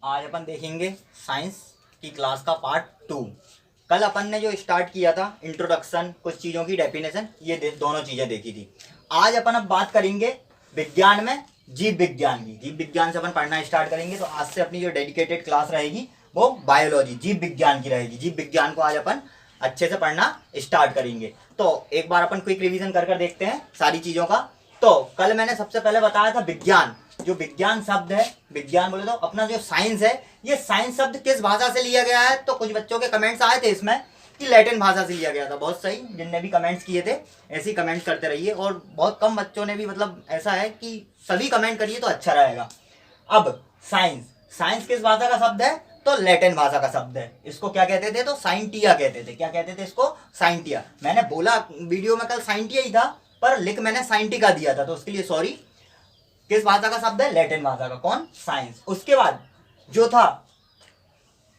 आज अपन देखेंगे साइंस की क्लास का पार्ट 2। कल अपन ने जो स्टार्ट किया था इंट्रोडक्शन, कुछ चीज़ों की डेफिनेशन, ये दोनों चीज़ें देखी थी। आज अपन अब बात करेंगे विज्ञान में जीव विज्ञान की। जीव विज्ञान से अपन पढ़ना स्टार्ट करेंगे। तो आज से अपनी जो डेडिकेटेड क्लास रहेगी वो बायोलॉजी, जीव विज्ञान की रहेगी। जीव विज्ञान को आज अपन अच्छे से पढ़ना स्टार्ट करेंगे। तो एक बार अपन क्विक रिवीजन कर देखते हैं सारी चीज़ों का। तो कल मैंने सबसे पहले बताया था विज्ञान, जो विज्ञान शब्द है, विज्ञान बोले तो अपना जो साइंस है, ये साइंस शब्द किस भाषा से लिया गया है। तो कुछ बच्चों के कमेंट्स आए थे इसमें कि लैटिन भाषा से लिया गया था। बहुत सही, जिनने भी कमेंट्स किए थे ऐसे ही कमेंट्स करते रहिए। और बहुत कम बच्चों ने भी, मतलब ऐसा है कि सभी कमेंट करिए तो अच्छा रहेगा। अब साइंस, साइंस किस भाषा का शब्द है? तो लैटिन भाषा का शब्द है। इसको क्या कहते थे? तो साइंटिया कहते थे। क्या कहते थे इसको? साइंटिया। मैंने बोला वीडियो में कल साइंटिया ही था, पर लिख मैंने साइंटिका दिया था, तो उसके लिए सॉरी। किस भाषा का शब्द है? लैटिन भाषा का। कौन? साइंस। उसके बाद जो था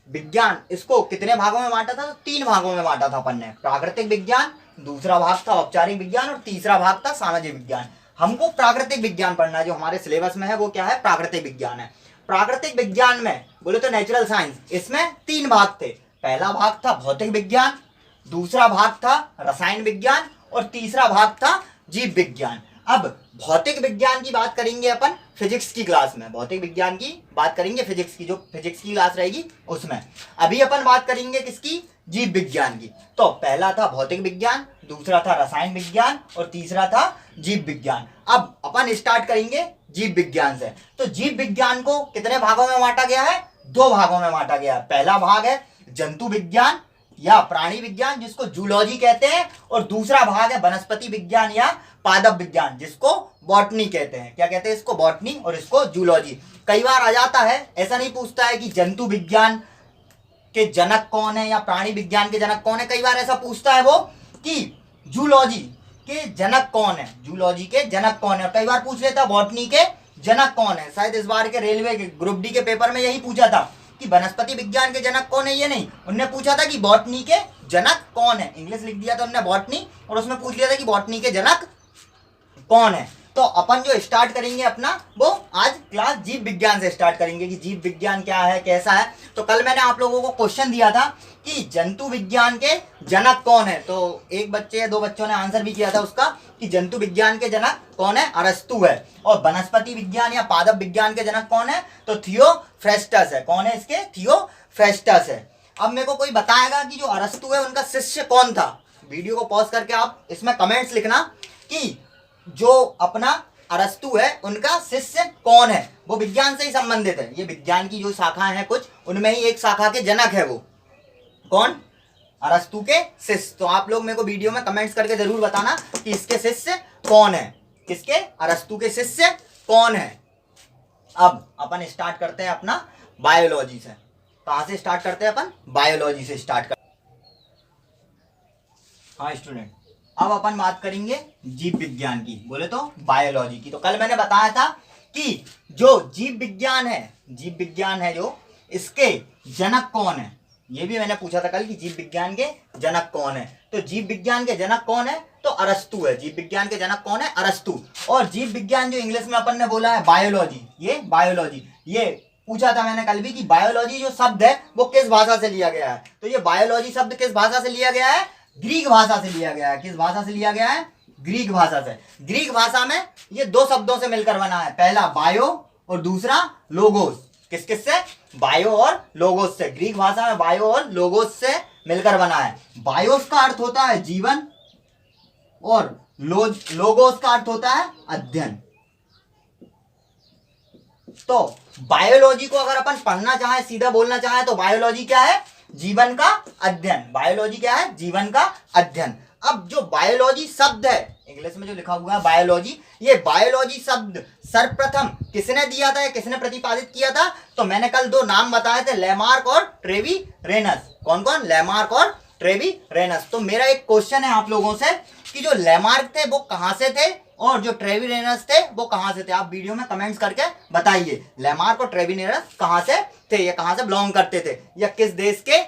विज्ञान, इसको कितने भागों में बांटा था? तो 3 भागों में बांटा था अपन ने। प्राकृतिक विज्ञान, दूसरा भाग था औपचारिक विज्ञान, और तीसरा भाग था सामाजिक विज्ञान। हमको प्राकृतिक विज्ञान पढ़ना है। जो हमारे सिलेबस में है वो क्या है? प्राकृतिक विज्ञान है। प्राकृतिक विज्ञान में बोले तो नेचुरल साइंस, इसमें 3 भाग थे। पहला भाग था भौतिक विज्ञान, दूसरा भाग था रसायन विज्ञान, और तीसरा भाग था जीव विज्ञान। अब भौतिक विज्ञान की बात करेंगे अपन फिजिक्स की क्लास में। भौतिक विज्ञान की बात करेंगे फिजिक्स की, जो फिजिक्स की क्लास रहेगी उसमें। अभी अपन बात करेंगे किसकी? जीव विज्ञान की। तो पहला था भौतिक विज्ञान, दूसरा था रसायन विज्ञान, और तीसरा था जीव विज्ञान। अब अपन स्टार्ट करेंगे जीव विज्ञान से। तो जीव विज्ञान को कितने भागों में बांटा गया है? 2 भागों में बांटा गया है। पहला भाग है जंतु विज्ञान या प्राणी विज्ञान, जिसको जूलॉजी कहते हैं, और दूसरा भाग है वनस्पति विज्ञान या पादप विज्ञान, जिसको बॉटनी कहते हैं। क्या कहते हैं इसको? बॉटनी, और इसको जूलॉजी। कई बार आ जाता है, ऐसा नहीं पूछता है कि जंतु विज्ञान के जनक कौन है या प्राणी विज्ञान के जनक कौन है। कई बार ऐसा पूछता है वो कि जूलॉजी के जनक कौन है, जूलॉजी के जनक कौन है। और कई बार पूछ लेता बॉटनी के जनक कौन है। शायद इस बार के रेलवे के ग्रुप डी के पेपर में यही पूछा था कि वनस्पति विज्ञान के जनक कौन है। ये नहीं, उनने पूछा था कि बॉटनी के जनक कौन है। इंग्लिश लिख दिया था उन्होंने बॉटनी, और उसमें पूछ लिया था कि बॉटनी के जनक कौन है। तो अपन जो स्टार्ट करेंगे अपना, वो आज क्लास जीव विज्ञान से स्टार्ट करेंगे कि जीव विज्ञान क्या है, कैसा है। तो कल मैंने आप लोगों को क्वेश्चन दिया था कि जंतु विज्ञान के जनक कौन है। तो एक बच्चे या 2 बच्चों ने आंसर भी किया था उसका कि जंतु विज्ञान के जनक कौन है? अरस्तु है। और वनस्पति विज्ञान या पादप विज्ञान के जनक कौन है? तो थियोफ्रेस्टस है। कौन है इसके? थियोफ्रेस्टस है। अब मेरे को कोई बताएगा कि जो अरस्तु है उनका शिष्य कौन था। वीडियो को पॉज करके आप इसमें कमेंट्स लिखना कि जो अपना अरस्तु है उनका शिष्य कौन है। वो विज्ञान से ही संबंधित है। ये विज्ञान की जो शाखाएं हैं कुछ, उनमें ही एक शाखा के जनक है। वो कौन? अरस्तु के शिष्य। तो आप लोग मेरे को वीडियो में कमेंट्स करके जरूर बताना कि इसके शिष्य कौन है, किसके? अरस्तु के शिष्य कौन है। अब अपन स्टार्ट करते हैं अपना बायोलॉजी से। कहां से स्टार्ट करते हैं अपन? बायोलॉजी से स्टार्ट करते हैं। हाँ स्टूडेंट, अब अपन बात करेंगे जीव विज्ञान की, बोले तो बायोलॉजी की। तो कल मैंने बताया था कि जो जीव विज्ञान है, जीव विज्ञान है जो, इसके जनक कौन है। ये भी मैंने पूछा था कल कि जीव विज्ञान के जनक कौन है। तो जीव विज्ञान के जनक कौन है? तो अरस्तु है। जीव विज्ञान के जनक कौन है? अरस्तु। और जीव विज्ञान जो इंग्लिश में अपन ने बोला है बायोलॉजी, ये बायोलॉजी, ये पूछा था मैंने कल भी कि बायोलॉजी जो शब्द है वो किस भाषा से लिया गया है। तो ये बायोलॉजी शब्द किस भाषा से लिया गया है? ग्रीक भाषा से लिया गया है। किस भाषा से लिया गया है? ग्रीक भाषा से। ग्रीक भाषा में ये 2 शब्दों से मिलकर बना है। पहला बायो और दूसरा लोगोस। किस किस से? बायो और लोगोस से। ग्रीक भाषा में बायो और लोगोस से मिलकर बना है। बायोस का अर्थ होता है जीवन, और लोगोस का अर्थ होता है अध्ययन। तो बायोलॉजी को अगर अपन पढ़ना चाहे, सीधा बोलना चाहे, तो बायोलॉजी क्या है? जीवन का अध्ययन। बायोलॉजी क्या है? जीवन का अध्ययन। अब जो बायोलॉजी शब्द है, इंग्लिश में जो लिखा हुआ है बायोलॉजी, ये बायोलॉजी शब्द सर्वप्रथम किसने दिया था या किसने प्रतिपादित किया था? तो मैंने कल 2 नाम बताए थे, लेमार्क और ट्रेविरेनस। कौन कौन? लेमार्क और ट्रेविरेनस। तो मेरा एक क्वेश्चन है आप लोगों से कि जो लेमार्क थे वो कहां से थे, और जो ट्रेविरेनस थे वो कहां से थे। आप वीडियो में कमेंट्स करके बताइए लेमार्क और ट्रेविरेनस कहां से थे, या कहां से बिलोंग करते थे, या किस देश के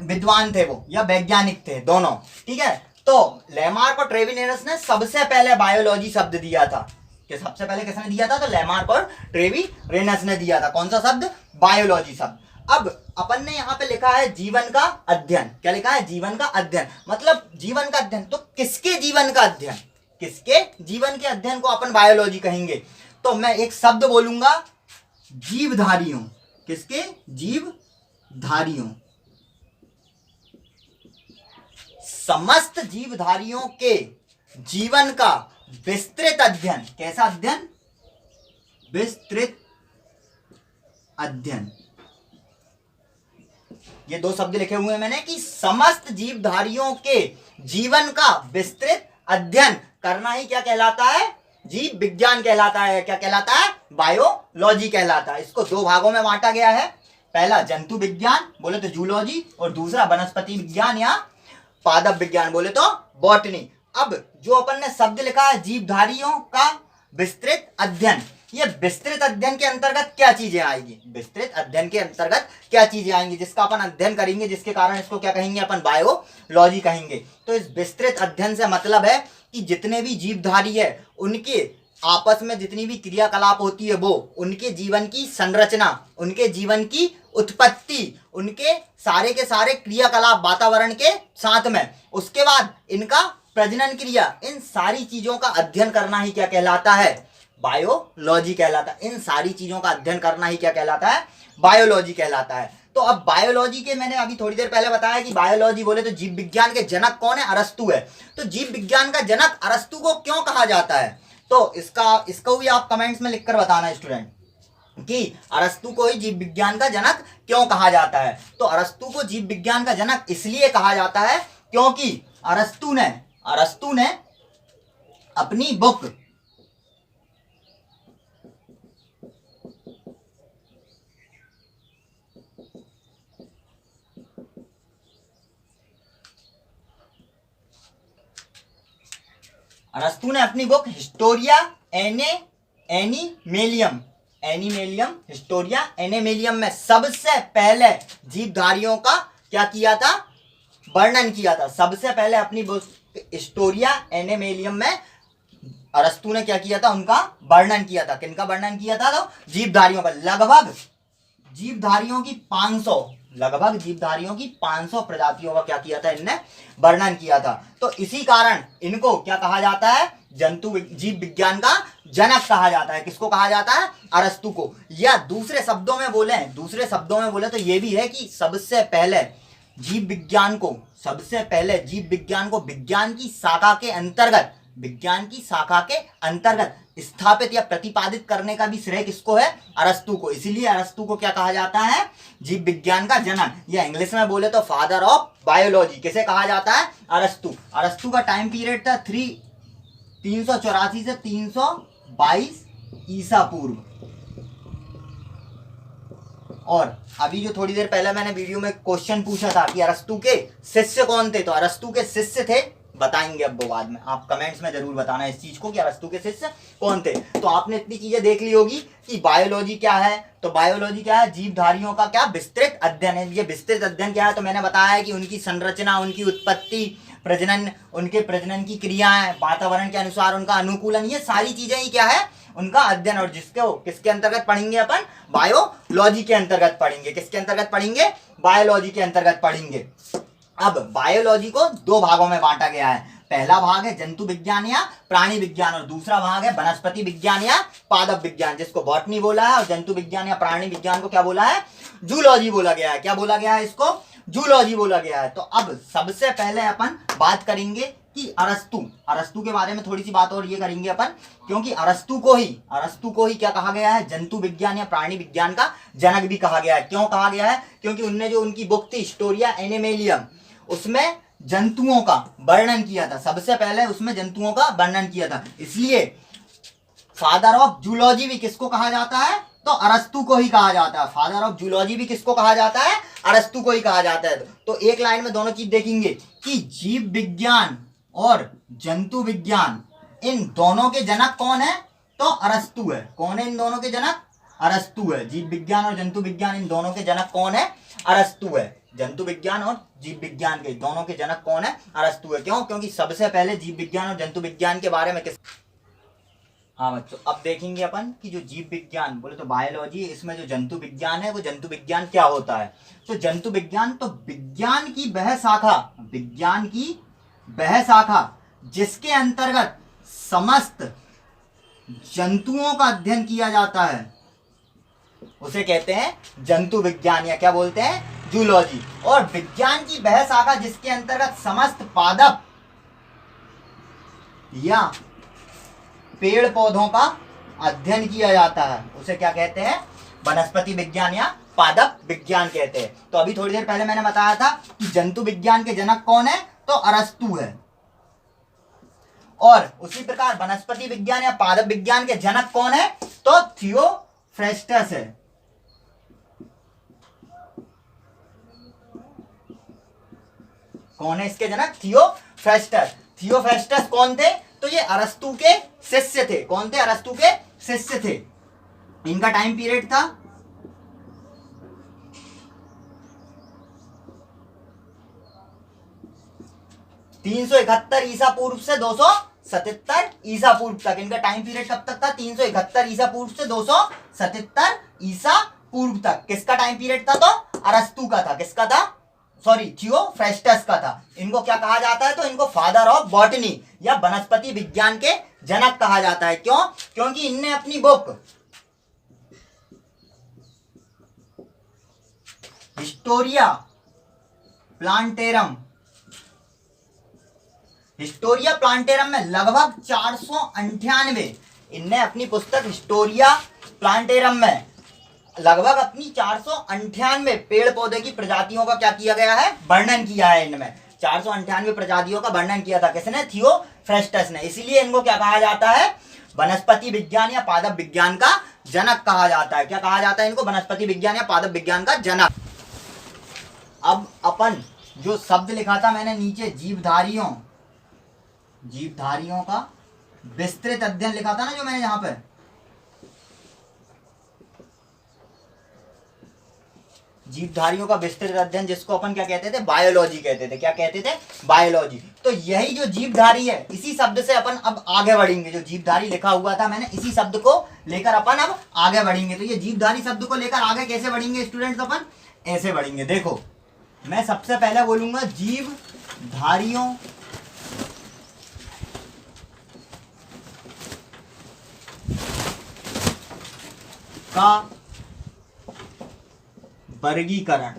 विद्वान थे वो, या वैज्ञानिक थे, दोनों। ठीक है। तो लेमार्क और ट्रेविरेनस ने सबसे पहले बायोलॉजी शब्द दिया था। कि सबसे पहले किसने दिया था, तो लैमार्क और ट्रेविरेनस ने दिया था। कौन सा शब्द, बायोलॉजी शब्द। अब अपन ने यहाँ पे लिखा है जीवन का अध्ययन, क्या लिखा है, जीवन का अध्ययन, मतलब जीवन का अध्ययन, तो किसके जीवन का अध्ययन, किसके जीवन के अध्ययन को अपन बायोलॉजी कहेंगे। तो मैं एक शब्द बोलूंगा, जीवधारियों, किसके, जीवधारियों, समस्त जीवधारियों के जीवन का विस्तृत अध्ययन, कैसा अध्ययन, विस्तृत अध्ययन। ये दो शब्द लिखे हुए हैं मैंने कि समस्त जीवधारियों के जीवन का विस्तृत अध्ययन करना ही क्या कहलाता है, जीव विज्ञान कहलाता है। क्या कहलाता है, बायोलॉजी कहलाता है। इसको दो भागों में बांटा गया है, पहला जंतु विज्ञान बोले तो जूलॉजी, और दूसरा वनस्पति विज्ञान या पादप विज्ञान बोले तो बॉटनी। अब जो अपन ने शब्द लिखा है जीवधारियों का विस्तृत अध्ययन, ये विस्तृत अध्ययन के अंतर्गत क्या चीजें आएगी, विस्तृत अध्ययन के अंतर्गत क्या चीजें आएंगी जिसका अपन अध्ययन करेंगे, जिसके कारण इसको क्या कहेंगे, अपन बायोलॉजी कहेंगे। तो इस विस्तृत अध्ययन से मतलब है कि जितने भी जीवधारी है उनके आपस में जितनी भी क्रियाकलाप होती है, वो उनके जीवन की संरचना, उनके जीवन की उत्पत्ति, उनके सारे के सारे क्रियाकलाप वातावरण के साथ में, उसके बाद इनका प्रजनन क्रिया, इन सारी चीजों का अध्ययन करना ही क्या कहलाता है, बायोलॉजी कहलाता है। इन सारी चीजों का अध्ययन करना ही क्या कहलाता है, बायोलॉजी कहलाता है। तो अब बायोलॉजी के मैंने अभी थोड़ी देर पहले बताया कि बायोलॉजी बोले तो जीव विज्ञान के जनक कौन है, अरस्तु है। तो जीव विज्ञान का जनक अरस्तु को क्यों कहा जाता है, तो इसको भी आप कमेंट्स में लिखकर बताना स्टूडेंट कि अरस्तु को ही जीव विज्ञान का जनक क्यों कहा जाता है। तो अरस्तु को जीव विज्ञान का जनक इसलिए कहा जाता है क्योंकि अरस्तु ने अपनी बुक हिस्टोरिया एनिमेलियम में सबसे पहले जीवधारियों का क्या किया था, वर्णन किया था। सबसे पहले अपनी बुक हिस्टोरिया एनिमेलियम में अरस्तु ने क्या किया था, उनका वर्णन किया था। किनका वर्णन किया था, तो जीवधारियों का। लगभग जीवधारियों की 500 प्रजातियों का क्या किया था, इनने वर्णन किया था। तो इसी कारण इनको क्या कहा जाता है, जीव विज्ञान का जनक कहा जाता है। किसको कहा जाता है, अरस्तु को। या दूसरे शब्दों में बोले तो ये भी है कि सबसे पहले जीव विज्ञान को विज्ञान की शाखा के अंतर्गत स्थापित या प्रतिपादित करने का भी श्रेय किसको है, अरस्तु को। इसीलिए अरस्तु को क्या कहा जाता है, जीव विज्ञान का जनक, या इंग्लिश में बोले तो फादर ऑफ बायोलॉजी। किसे कहा जाता है, अरस्तु का टाइम पीरियड था 384 से 322 ईसा पूर्व। और अभी जो थोड़ी देर पहले मैंने वीडियो में क्वेश्चन पूछा था कि अरस्तु के शिष्य कौन थे, तो अरस्तु के शिष्य थे, बताएंगे अब वो बाद में। आप कमेंट्स में जरूर बताना इस चीज को कि अरस्तु के शिष्य कौन थे। तो आपने इतनी चीजें देख ली होगी कि बायोलॉजी क्या है। तो बायोलॉजी क्या है, जीवधारियों का क्या विस्तृत अध्ययन है। ये विस्तृत अध्ययन क्या है, तो मैंने बताया है कि उनकी संरचना, उनकी उत्पत्ति, प्रजनन, उनके प्रजनन की क्रियाएं, वातावरण के अनुसार उनका अनुकूलन, ये सारी चीजें ही क्या है, उनका अध्ययन। और जिसको किसके अंतर्गत पढ़ेंगे अपन, बायोलॉजी के अंतर्गत पढ़ेंगे। किसके अंतर्गत पढ़ेंगे, बायोलॉजी के अंतर्गत पढ़ेंगे। अब बायोलॉजी को दो भागों में बांटा गया है। पहला भाग है जंतु विज्ञान या प्राणी विज्ञान, और दूसरा भाग है वनस्पति विज्ञान या पादप विज्ञान, जिसको बॉटनी बोला है। और जंतु विज्ञान या प्राणी विज्ञान को क्या बोला है, जूलॉजी बोला गया है। क्या बोला गया है, इसको जूलॉजी बोला गया है। तो अब सबसे पहले अपन बात करेंगे कि अरस्तु के बारे में थोड़ी सी बात और ये करेंगे अपन, क्योंकि अरस्तु को ही क्या कहा गया है, जंतु विज्ञान या प्राणी विज्ञान का जनक भी कहा गया है। क्यों कहा गया है, क्योंकि उनने जो उनकी बुक थी हिस्टोरिया एनिमेलियम, उसमें जंतुओं का वर्णन किया था। सबसे पहले उसमें जंतुओं का वर्णन किया था। इसलिए फादर ऑफ जूलॉजी भी किसको कहा जाता है, तो अरस्तु को ही कहा जाता है। फादर ऑफ जूलॉजी भी किसको कहा जाता है, अरस्तु को ही कहा जाता है। तो एक लाइन में दोनों चीज देखेंगे कि जीव विज्ञान और जंतु विज्ञान, इन दोनों के जनक कौन है, तो अरस्तु है। कौन है इन दोनों के जनक, अरस्तु है। जीव विज्ञान और जंतु विज्ञान, इन दोनों के जनक कौन है, अरस्तु है। जंतु विज्ञान और जीव विज्ञान के दोनों के जनक कौन है, अरस्तु है। क्यों, क्योंकि सबसे पहले जीव विज्ञान और जंतु विज्ञान के बारे में हाँ बच्चों, अब देखेंगे अपन कि जो जीव विज्ञान बोले तो बायोलॉजी, इसमें जो जंतु विज्ञान है वो जंतु विज्ञान क्या होता है। तो जंतु विज्ञान तो विज्ञान की वह शाखा, विज्ञान की वह शाखा जिसके अंतर्गत समस्त जंतुओं का अध्ययन किया जाता है, उसे कहते हैं जंतु विज्ञान, या क्या बोलते हैं, जूलॉजी। और विज्ञान की वह शाखा जिसके अंतर्गत समस्त पादप या पेड़ पौधों का अध्ययन किया जाता है, उसे क्या कहते हैं, वनस्पति विज्ञान या पादप विज्ञान कहते हैं। तो अभी थोड़ी देर पहले मैंने बताया था कि जंतु विज्ञान के जनक कौन है, तो अरस्तु है। और उसी प्रकार वनस्पति विज्ञान या पादप विज्ञान के जनक कौन है, तो थियोफ्रेस्टस है। कौन है इसके जनक, थियोफ्रेस्टस। थियोफ्रेस्टस कौन थे, तो ये अरस्तु के शिष्य थे। कौन थे, अरस्तु के शिष्य थे। इनका टाइम पीरियड था 371 ईसा पूर्व से 277 ईसा पूर्व तक। इनका टाइम पीरियड कब तक था, 371 ईसा पूर्व से 277 ईसा पूर्व तक। किसका टाइम पीरियड था, तो अरस्तु का था। किसका था, सॉरी, थियोफ्रेस्टस का था। इनको क्या कहा जाता है, तो इनको फादर ऑफ बॉटनी या वनस्पति विज्ञान के जनक कहा जाता है। क्यों, क्योंकि इनने अपनी बुक हिस्टोरिया प्लांटेरम में लगभग 498, इनने अपनी पुस्तक हिस्टोरिया प्लांटेरम में लगभग अपनी 498 पेड़ पौधे की प्रजातियों का क्या किया गया है, वर्णन किया है। इनमें 498 प्रजातियों का वर्णन किया था। किसने, थियोफ्रेस्टस ने। इसीलिए इनको क्या कहा जाता है, वनस्पति विज्ञान या पादप विज्ञान का जनक कहा जाता है। क्या कहा जाता है इनको, वनस्पति विज्ञान या पादप विज्ञान का जनक। अब अपन जो शब्द लिखा था मैंने नीचे, जीवधारियों का विस्तृत अध्ययन लिखा था ना, जो मैंने यहां पर, जीवधारियों का विस्तृत अध्ययन, जिसको अपन क्या कहते थे, बायोलॉजी कहते थे। क्या कहते थे, बायोलॉजी। तो यही जो जीवधारी है, इसी शब्द से अपन अब आगे बढ़ेंगे। जो जीवधारी लिखा हुआ था मैंने, इसी शब्द को लेकर अपन अब आगे बढ़ेंगे। तो ये जीवधारी शब्द को लेकर आगे कैसे बढ़ेंगे स्टूडेंट्स, अपन ऐसे बढ़ेंगे। देखो, मैं सबसे पहले बोलूंगा जीवधारियों का वर्गीकरण।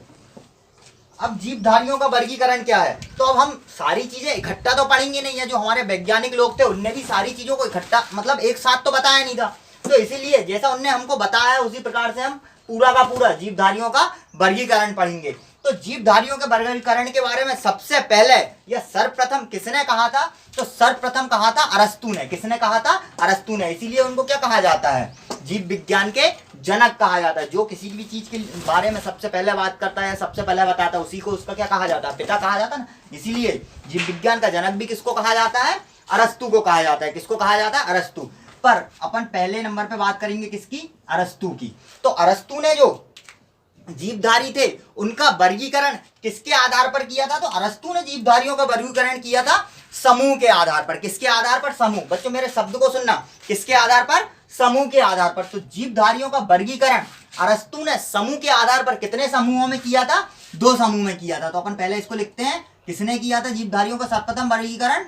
अब जीवधारियों का वर्गीकरण क्या है, तो अब हम सारी चीजें इकट्ठा तो पढ़ेंगे नहीं है। जो हमारे वैज्ञानिक लोग थे उनने भी सारी चीजों को इकट्ठा, मतलब एक साथ तो बताया नहीं था। तो इसीलिए जैसा उनने हमको बताया है उसी प्रकार से हम पूरा का पूरा जीवधारियों का वर्गीकरण पढ़ेंगे। तो जीवधारियों के वर्गीकरण के बारे में सबसे पहले या सर्वप्रथम किसने कहा था, तो सर्वप्रथम कहा था अरस्तु ने। किसने कहा था, अरस्तु ने। इसीलिए उनको क्या कहा जाता है, जीव विज्ञान के जनक कहा जाता है। जो किसी भी चीज के बारे में सबसे पहले बात करता है, सबसे पहले बताता है, उसी को उसका क्या कहा जाता है, पिता कहा जाता है ना। इसीलिए जीव विज्ञान का जनक भी किसको कहा जाता है, अरस्तु को कहा जाता है। किसको कहा जाता है, अरस्तु। पर अपन पहले नंबर पे बात करेंगे किसकी, अरस्तु की। तो अरस्तु ने जो जीवधारी थे उनका वर्गीकरण किसके आधार पर किया था, तो अरस्तु ने जीवधारियों का वर्गीकरण किया था समूह के आधार पर। किसके आधार पर, समूह। बच्चों मेरे शब्द को सुनना, किसके आधार पर, समूह के आधार पर। तो जीवधारियों का वर्गीकरण अरस्तु ने समूह के आधार पर कितने समूहों में किया था, 2 समूह में किया था। तो अपन पहले इसको लिखते हैं, किसने किया था जीवधारियों का सर्वप्रथम वर्गीकरण,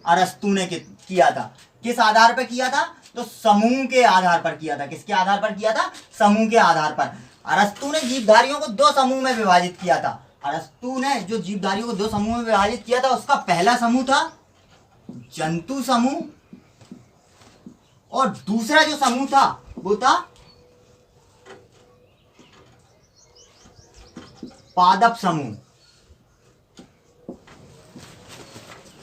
अरस्तु ने किया था। किस आधार पर किया था, तो समूह के आधार पर किया था। किसके आधार पर किया था, समूह के आधार पर। अरस्तु ने जीवधारियों को 2 समूह में विभाजित किया था। अरस्तु ने जो जीवधारियों को 2 समूह में विभाजित किया था, उसका पहला समूह था जंतु समूह, और दूसरा जो समूह था वो था पादप समूह।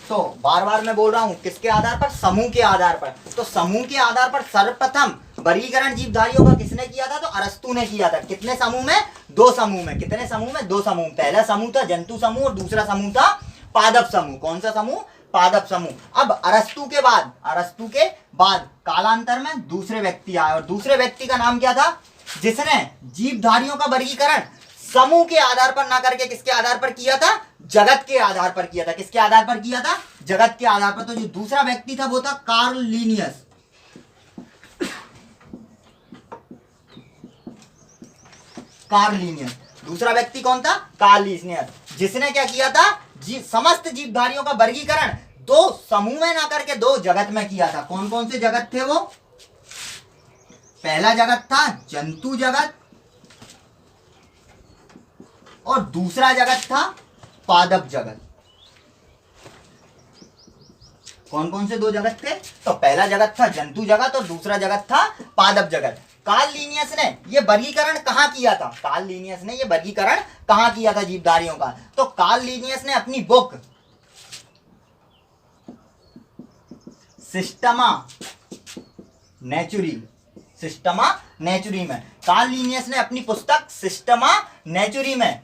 तो बार बार मैं बोल रहा हूं, किसके आधार पर, समूह के आधार पर। तो समूह के आधार पर सर्वप्रथम वर्गीकरण जीवधारियों का किसने किया था, तो अरस्तु ने किया था। कितने समूह में, 2 समूह में। कितने समूह में, 2 समूह। पहला समूह था जंतु समूह और दूसरा समूह था पादप समूह। कौन सा समूह, पादप समूह। अब अरस्तु के बाद कालांतर में दूसरे व्यक्ति आए, और दूसरे व्यक्ति का नाम क्या था, जिसने जीवधारियों का वर्गीकरण समूह के आधार पर ना करके किसके आधार पर किया था, जगत के आधार पर किया था। किसके आधार पर किया था, जगत के आधार पर। तो जो दूसरा व्यक्ति था वो था कार्ल लीनियस। Karl Linnaeus. दूसरा व्यक्ति कौन था? कार्ल लीनियस, जिसने क्या किया था? समस्त जीवधारियों का वर्गीकरण दो समूह में ना करके दो जगत में किया था। कौन कौन से जगत थे वो? पहला जगत था जंतु जगत और दूसरा जगत था पादप जगत। कौन कौन से दो जगत थे? तो पहला जगत था जंतु जगत और दूसरा जगत था पादप जगत। कार्ल लीनियस ने ये वर्गीकरण कहाँ किया था? कार्ल लीनियस ने ये वर्गीकरण कहाँ किया था जीवधारियों का? तो कार्ल लीनियस ने अपनी बुक सिस्टमा नेचुरी में, कार्ल लीनियस ने अपनी पुस्तक सिस्टमा नेचुरी में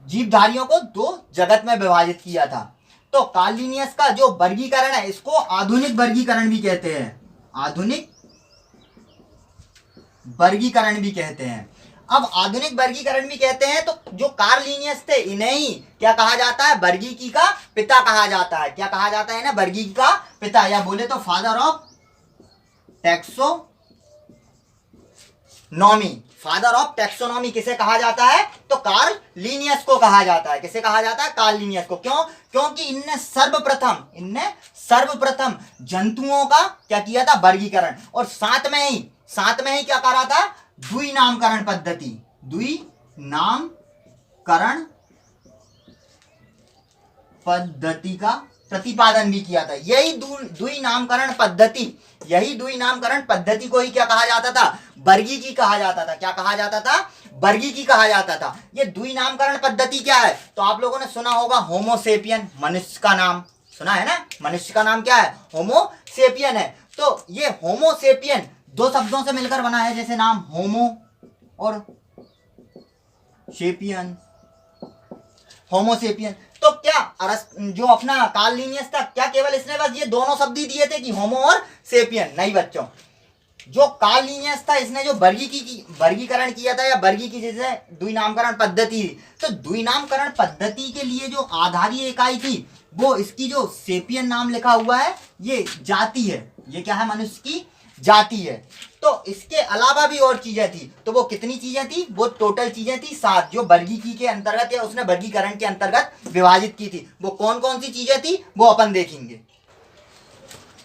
जीवधारियों को दो जगत में विभाजित किया था। तो कार्ल लीनियस का जो वर्गीकरण है इसको आधुनिक वर्गीकरण भी कहते हैं। आधुनिक वर्गीकरण भी कहते हैं। अब आधुनिक वर्गीकरण भी कहते हैं तो जो कार्ल लीनियस थे इन्हें ही क्या कहा जाता है? वर्गीकी का पिता कहा जाता है। क्या कहा जाता है ना? वर्गीकी का पिता, या बोले तो father of taxonomy. Father of taxonomy किसे कहा जाता है? तो कार्ल लीनियस को कहा जाता है। किसे कहा जाता है? कार्ल लीनियस को। क्यों? क्योंकि इनने सर्वप्रथम जंतुओं का क्या किया था? वर्गीकरण। और साथ में ही क्या करा था? द्विनामकरण पद्धति का प्रतिपादन भी किया था। यही द्विनामकरण पद्धति को ही क्या कहा जाता था? वर्गीकी कहा जाता था। क्या कहा जाता था? वर्गीकी कहा जाता था। ये द्विनामकरण पद्धति क्या है? तो आप लोगों ने सुना होगा होमोसेपियन, मनुष्य का नाम सुना है ना? मनुष्य का नाम क्या है? होमोसेपियन है। तो ये होमोसेपियन दो शब्दों से मिलकर बना है, जैसे नाम होमो और सेपियन, होमोसेपियन। तो क्या जो अपना कार्ल लीनियस था, क्या केवल इसने बस ये दोनों शब्द ही दिए थे कि होमो और सेपियन? नहीं बच्चों, जो कार्ल लीनियस था इसने जो वर्गीकरण किया था, या वर्गीकी जिसे द्विनामकरण पद्धति, तो द्विनामकरण पद्धति के लिए जो आधारीय इकाई थी वो इसकी जो सेपियन नाम लिखा हुआ है ये जाति है। ये क्या है? मनुष्य की जाति है। तो इसके अलावा भी और चीजें थी। तो वो कितनी चीजें थी? वो टोटल चीजें थी 7, जो वर्गीकी के अंतर्गत या उसने वर्गीकरण के अंतर्गत विभाजित की थी। वो कौन कौन सी चीजें थी वो अपन देखेंगे।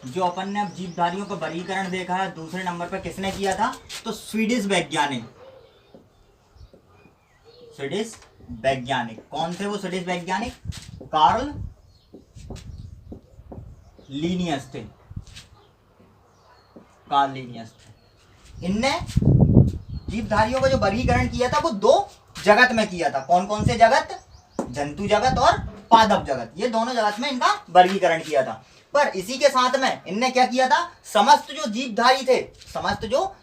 जो अपन ने अब जीवधारियों का वर्गीकरण देखा है, दूसरे नंबर पर किसने किया था? तो स्वीडिश वैज्ञानिक। कौन थे वो स्वीडिश वैज्ञानिक? कार्ल लीनियस थे। कार्ल लीनियस थे। इनने जीवधारियों का जो वर्गीकरण किया था वो दो जगत में किया था। कौन कौन से जगत? जंतु जगत और पादप जगत। ये दोनों जगत में इनका वर्गीकरण किया था। पर इसी के साथ में इनने क्या किया था? समस्त जो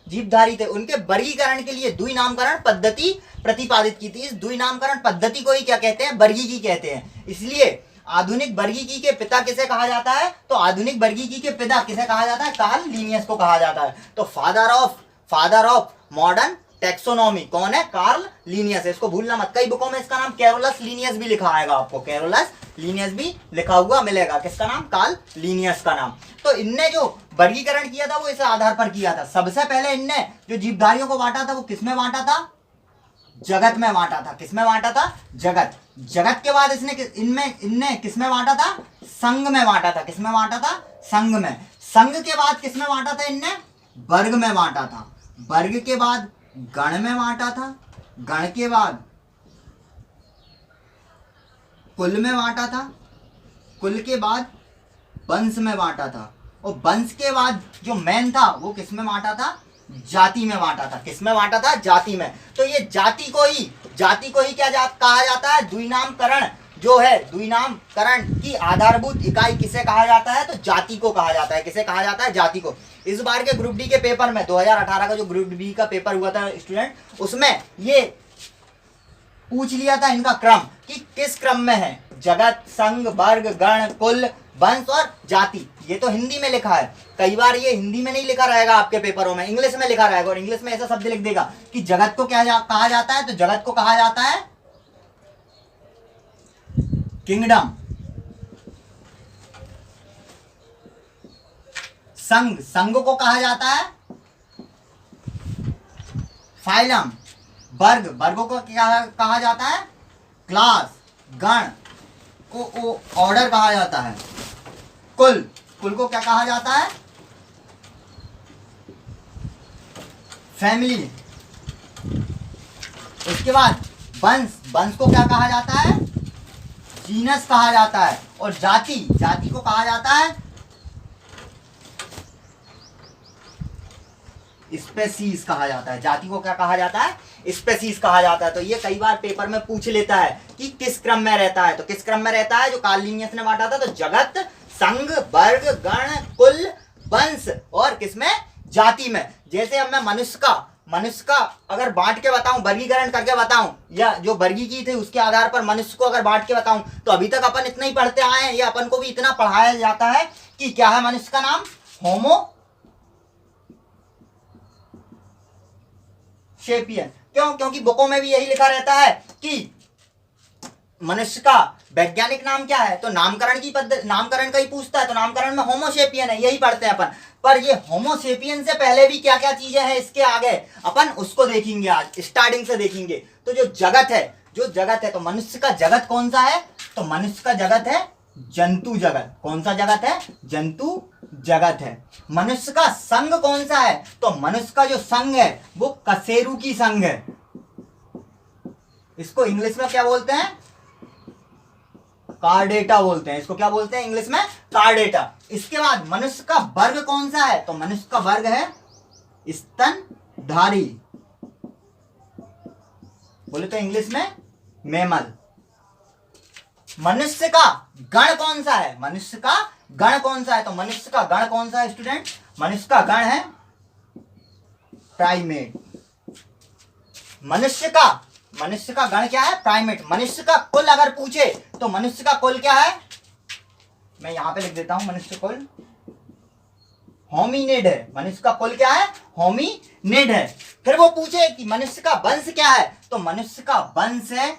जीवधारी थे उनके वर्गीकरण के लिए द्विनामकरण पद्धति प्रतिपादित की थी। इस द्विनामकरण पद्धति को ही क्या कहते हैं? वर्गीकी कहते हैं। इसलिए आधुनिक वर्गीकी के पिता किसे कहा जाता है? तो आधुनिक वर्गीकी के पिता किसे कहा जाता है? कार्ल लीनियस को कहा जाता है। तो फादर ऑफ मॉडर्न टैक्सोनॉमी कौन है? कार्ल लीनियस है। इसको भूलना मत। कई बुकों में इसका नाम कैरोलस लीनियस भी लिखा आएगा आपको। कैरोलस लीनियस भी लिखा हुआ मिलेगा। किसका नाम? कार्ल लीनियस का नाम। तो इनने जो वर्गीकरण किया था वो इस आधार पर किया था। सबसे पहले इनने जो जीवधारियों को बांटा था वो किसमें बांटा था? जगत में बांटा था। किसमें बांटा था? जगत के बाद इनने किसमें बांटा था? संघ में बांटा था। किसमें बांटा था? संघ में। संघ के बाद किसमें बांटा था? इनने वर्ग में बांटा था। वर्ग के बाद गण में बांटा था। गण के बाद कुल में बांटा था। कुल के बाद वंश में बांटा था। और वंश के बाद जो मेन था वो किसमें बांटा था? जाति में बांटा था। किसमें बांटा था? जाति में। तो ये जाति को ही क्या कहा जाता है? द्विनामकरण जो है, द्विनामकरण की आधारभूत इकाई किसे कहा जाता है? तो जाति को कहा जाता है। किसे कहा जाता है? जाति को। इस बार के ग्रुप डी के पेपर में 2018 का जो ग्रुप डी का पेपर हुआ था स्टूडेंट, उसमें ये पूछ लिया था इनका क्रम कि किस क्रम में है जगत, संघ, वर्ग, गण, कुल, वंश और जाति। ये तो हिंदी में लिखा है। कई बार ये हिंदी में नहीं लिखा रहेगा आपके पेपरों में, इंग्लिश में लिखा रहेगा। और इंग्लिश में ऐसा शब्द लिख देगा कि जगत को क्या कहा जाता है? तो जगत को कहा जाता है किंगडम। संघ को कहा जाता है फाइलम। वर्ग, वर्गों को क्या कहा जाता है? क्लास। गण को ऑर्डर कहा जाता है। कुल, कुल को क्या कहा जाता है? फैमिली। उसके बाद वंश, वंश को क्या कहा जाता है? जीनस कहा जाता है। और जाति, जाति को कहा जाता है स्पेसीज कहा जाता है। जाति को क्या कहा जाता है? स्पेसीज कहा जाता है। तो ये कई बार पेपर में पूछ लेता है कि किस क्रम में रहता है। तो किस क्रम में रहता है? जो कार्ल लिनियस ने बांटा था, तो जगत, संघ, वर्ग, गण, कुल, वंश और किसमें? जाति में। जैसे अब मैं मनुष्य का अगर बांट के बताऊं, वर्गीकरण करके बताऊं, या जो वर्गीकी थे उसके आधार पर मनुष्य को अगर बांट के बताऊं, तो अभी तक अपन इतना ही पढ़ते आए हैं, या अपन को भी इतना पढ़ाया जाता है कि क्या है मनुष्य का नाम? होमो सेपियन। क्यों? क्योंकि बुकों में भी यही लिखा रहता है कि मनुष्य का वैज्ञानिक नाम क्या है, तो नामकरण की पद्धति, नामकरण का ही पूछता है, तो नामकरण में होमो सेपियन है, यही पढ़ते हैं अपन। पर ये होमो सेपियन से पहले भी क्या क्या चीजें हैं इसके आगे, अपन उसको देखेंगे आज, स्टार्टिंग से देखेंगे। तो जो जगत है, तो मनुष्य का जगत कौन सा है? तो मनुष्य का जगत है जंतु जगत। कौन सा जगत है? जंतु जगत है। मनुष्य का संघ कौन सा है? तो मनुष्य का जो संघ है वो कशेरुकी संघ है। इसको इंग्लिश में क्या बोलते हैं? कार्डेटा बोलते हैं। इसको क्या बोलते हैं इंग्लिश में? कार्डेटा। इसके बाद मनुष्य का वर्ग कौन सा है? तो मनुष्य का वर्ग है स्तनधारी, बोले तो इंग्लिश में मैमल। मनुष्य का गण कौन सा है? मनुष्य का गण कौन सा है? तो मनुष्य का गण कौन सा है स्टूडेंट? मनुष्य का गण है प्राइमेट। मनुष्य का गण क्या है? प्राइमेट। मनुष्य का कुल अगर पूछे तो मनुष्य का कुल क्या है? मैं यहां पे लिख देता हूं, मनुष्य कुल होमिनिड है। मनुष्य का कुल क्या है? होमिनिड है। फिर वो पूछे कि मनुष्य का वंश क्या है? तो मनुष्य का वंश है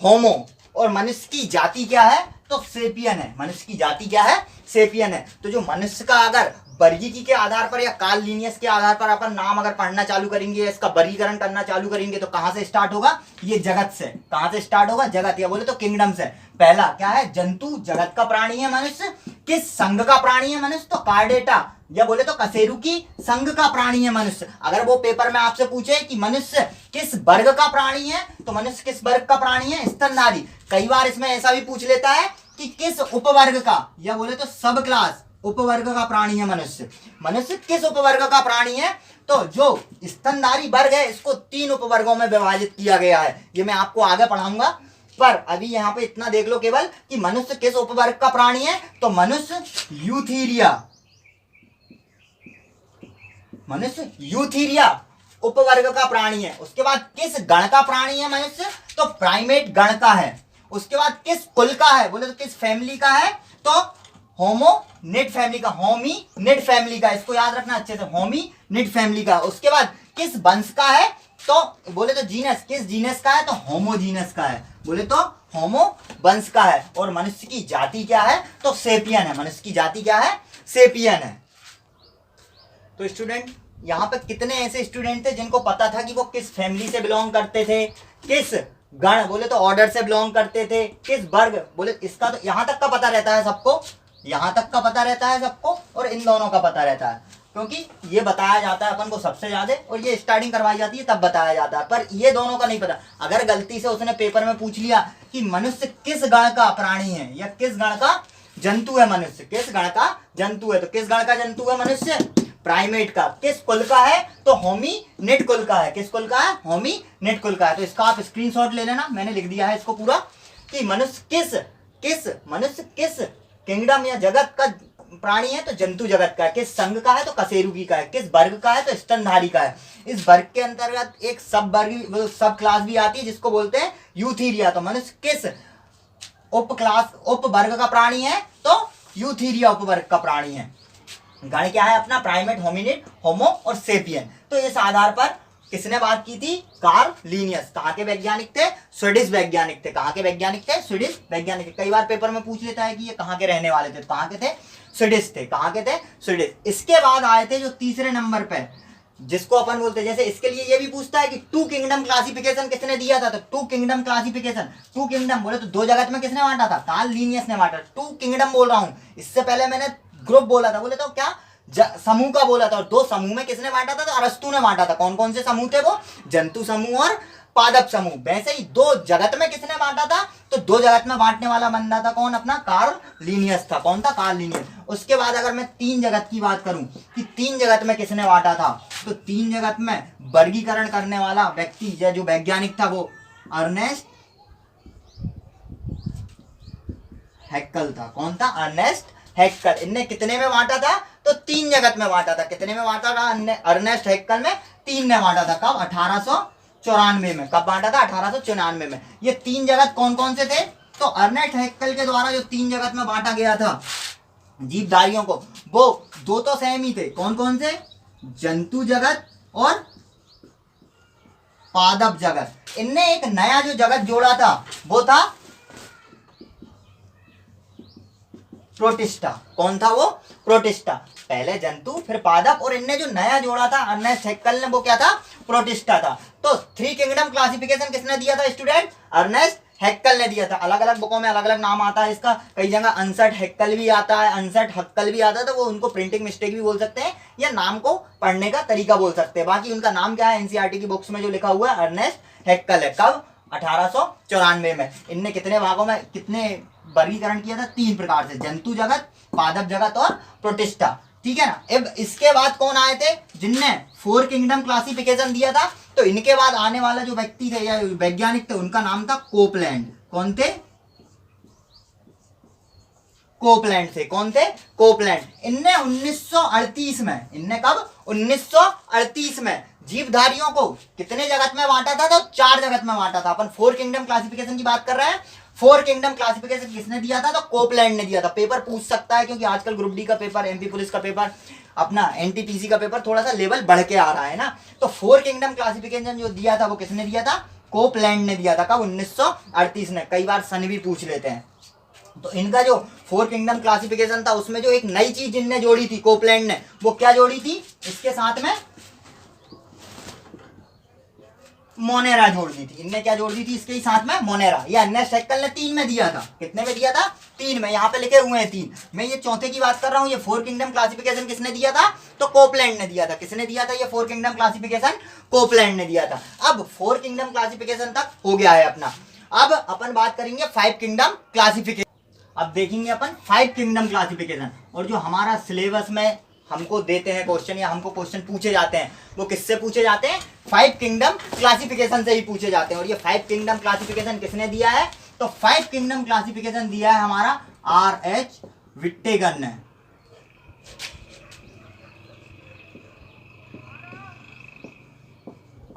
होमो। और मनुष्य की जाति क्या है? तो सेपियन है। मनुष्य की जाति क्या है? सेपियन है। तो जो मनुष्य का अगर वर्गीकी के आधार पर या कार्ल लिनियस के आधार पर अपन नाम अगर पढ़ना चालू करेंगे, इसका वर्गीकरण करना चालू करेंगे, तो कहां से स्टार्ट होगा? ये जगत से। कहां से स्टार्ट होगा? जगत, या बोले तो किंगडम से। पहला क्या है? जंतु, जगत का प्राणी है मनुष्य। किस संघ का प्राणी है मनुष्य? तो कार्डेटा, या बोले तो कशेरुकी संघ का प्राणी है मनुष्य। अगर वो पेपर में आपसे पूछे कि मनुष्य किस वर्ग का प्राणी है, तो मनुष्य किस वर्ग का प्राणी है? स्तनधारी। कई बार इसमें ऐसा भी पूछ लेता है कि किस उपवर्ग का, या बोले तो सब क्लास उपवर्ग का प्राणी है मनुष्य। मनुष्य किस उपवर्ग का प्राणी है? तो जो स्तनधारी वर्ग है इसको 3 उपवर्गों में विभाजित किया गया है। ये मैं आपको आगे पढ़ाऊंगा, पर अभी यहाँ पे इतना देख लो केवल कि मनुष्य किस उपवर्ग का प्राणी है। तो मनुष्य यूथीरिया, मनुष्य यूथीरिया उपवर्ग का प्राणी है। उसके बाद किस गण का प्राणी है मनुष्य? तो प्राइमेट गण का है। उसके बाद किस कुल का है? बोले तो किस फैमिली का है? तो होमोनिड फैमिली का, होमिनिड फैमिली का। इसको याद रखना अच्छे से, होमिनिड फैमिली का। उसके बाद किस वंश का है? तो बोले तो जीनस, किस जीनस का है? तो होमोजीनस का है। बोले तो होमो वंश का है। और मनुष्य की जाति क्या है? तो सेपियन है। मनुष्य की जाति क्या है? सेपियन है। तो स्टूडेंट, यहाँ पे कितने ऐसे स्टूडेंट थे जिनको पता था कि वो किस फैमिली से बिलोंग करते थे, किस गण बोले तो ऑर्डर से बिलोंग करते थे, किस वर्ग बोले, इसका तो यहाँ तक का पता रहता है सबको, यहाँ तक का पता रहता है सबको, और इन दोनों का पता रहता है, क्योंकि ये बताया जाता है अपन को सबसे ज्यादा, और ये स्टार्टिंग करवाई जाती है तब बताया जाता है। पर ये दोनों का नहीं पता। अगर गलती से उसने पेपर में पूछ लिया कि मनुष्य किस गण का प्राणी है या किस गण का जंतु है, मनुष्य किस गण का जंतु है, तो किस गण का जंतु है मनुष्य? प्राइमेट का। किस कुल का है? तो होमिनिड कुल का है। किस कुल का है? होमिनिड कुल का है। तो इसका आप स्क्रीनशॉट ले लेना, मैंने लिख दिया है इसको पूरा, कि मनुष्य किस किंगडम या जगत का प्राणी है? तो जंतु जगत का है। किस संघ का है? तो कशेरुकी का है। किस वर्ग का है? तो स्तनधारी का है। इस वर्ग के अंतर्गत एक सब क्लास भी आती है जिसको बोलते हैं यूथीरिया। तो मनुष्य किस उप वर्ग का प्राणी है? तो यूथीरिया उपवर्ग का प्राणी है। गण क्या है अपना? प्राइमेट, होमिनिड, होमो और सेपियन। तो इस आधार पर किसने बात की थी? Karl Linnaeus. कहाँ के वैज्ञानिक थे? स्वीडिश वैज्ञानिक थे। कहाँ के वैज्ञानिक थे? स्वीडिश वैज्ञानिक। कई बार पेपर में पूछ लेता है कि ये कहाँ के रहने वाले थे, कहाँ के थे? स्वीडिश थे। कहाँ के थे? स्वीडिश। इसके बाद आए थे जो तीसरे नंबर पे जिसको अपन बोलते हैं, जैसे इसके लिए ये भी पूछता है कि टू किंगडम क्लासिफिकेशन किसने दिया था, तो two kingdom classification, two kingdom बोले तो दो जगत में किसने बांटा था, कार्ल लीनियस ने बांटा। टू किंगडम बोल रहा हूं, इससे पहले मैंने ग्रुप बोला था, बोले तो क्या समूह का बोला था, और दो समूह में किसने बांटा था, तो अरस्तु ने बांटा था। कौन कौन से समूह थे वो, जंतु समूह और पादप समूह। वैसे ही दो जगत में किसने बांटा था, तो दो जगत में बांटने वाला बंदा था कौन, अपना कार्ल लीनियस था। कौन था, कार्ल लीनियस। उसके बाद अगर मैं तीन जगत की बात करूं कि तीन जगत में किसने बांटा था, तो तीन जगत में वर्गीकरण करने वाला व्यक्ति जो वैज्ञानिक था वो अर्नेस्ट हैक्कल था। कौन था, अर्नेस्ट हैक्कल। इनने कितने में बांटा था, तो तीन जगत में बांटा था। कितने में बांटा था, अर्नेस्ट हैक्कल में तीन में बांटा था। कब, 1894 में। कब बांटा था, 1894 में। ये तीन जगत कौन कौन से थे, तो अर्नेस्ट हैक्कल के द्वारा जो तीन जगत में बांटा गया था जीवधारियों को, वो दो तो सेम ही थे। कौन कौन से, जंतु जगत और पादप जगत। इनने एक नया जो जगत जोड़ा था वो था प्रोटिस्टा। कौन था वो, प्रोटिस्टा। पहले जंतु फिर पादप, और इनने जो नया जोड़ा था अर्नेस्ट हैक्कल ने, वो क्या था, प्रोटिस्टा था। तो थ्री किंगडम क्लासिफिकेशन किसने दिया था स्टूडेंट, अर्नेस्ट हैक्कल ने दिया था। अलग अलग बुकों में अलग अलग नाम आता है इसका, कई जगह अनसट हैक्कल भी आता है, अनसट हक्कल भी आता है, तो वो उनको प्रिंटिंग मिस्टेक भी बोल सकते हैं या नाम को पढ़ने का तरीका बोल सकते हैं। बाकी उनका नाम क्या है, एनसीईआरटी की बुक्स में जो लिखा हुआ है अर्नेस्ट हैक्कल है। कब, 1894 में। इनने कितने भागों में कितने वर्गीकरण किया था, तीन प्रकार से, जंतु जगत, पादप जगत और प्रोटिस्टा। ठीक है ना। अब इसके बाद कौन आए थे, जिनने फोर किंगडम क्लासिफिकेशन दिया था, तो इनके बाद आने वाला जो व्यक्ति थे या वैज्ञानिक थे, उनका नाम था कोपलैंड। कौन थे, कोपलैंड थे। कौन थे, कोपलैंड। इनने 1938 में, इनने कब, 1938 में जीवधारियों को कितने जगत में बांटा था, तो चार जगत में बांटा था। अपन फोर किंगडम क्लासिफिकेशन की बात कर रहे हैं। फोर किंगडम क्लासिफिकेशन किसने दिया था, तो कोपलैंड ने दिया था। पेपर पूछ सकता है, क्योंकि आजकल ग्रुप डी का पेपर, एमपी पुलिस का पेपर, अपना एनटीपीसी का पेपर थोड़ा सा लेवल बढ़ के आ रहा है ना। तो फोर किंगडम क्लासिफिकेशन जो दिया था वो किसने दिया था, कोपलैंड ने दिया था। कब, 1938 में। कई बार सन भी पूछ लेते हैं। तो इनका जो फोर किंगडम क्लासिफिकेशन था उसमें जो एक नई चीज जिनने जोड़ी थी कोपलैंड ने, वो क्या जोड़ी थी, इसके साथ में मोनेरा जोड़ दी थी। इनने क्या जोड़ दी थी, इसके ही साथ में मोनेरा। ये अर्नेस्ट हैक्कल ने तीन में दिया था। कितने में दिया था, तीन में। यहाँ पे लिखे हुए हैं तीन। मैं ये चौथे की बात कर रहा हूँ। ये फोर किंगडम क्लासिफिकेशन किसने दिया था, तो कोपलैंड ने दिया था। किसने दिया था ये फोर किंगडम क्लासिफिकेशन, कोपलैंड ने दिया था। अब फोर किंगडम क्लासिफिकेशन तक हो गया है अपना। अब अपन बात करेंगे फाइव किंगडम क्लासिफिकेशन। अब देखेंगे अपन फाइव किंगडम क्लासिफिकेशन। और जो हमारा सिलेबस में हमको देते हैं क्वेश्चन, या हमको क्वेश्चन पूछे जाते हैं, वो किससे पूछे जाते हैं, फाइव किंगडम क्लासिफिकेशन से ही पूछे जाते हैं। और ये फाइव किंगडम क्लासिफिकेशन किसने दिया है, तो फाइव किंगडम क्लासिफिकेशन दिया है हमारा आर.एच. विट्टेकर ने।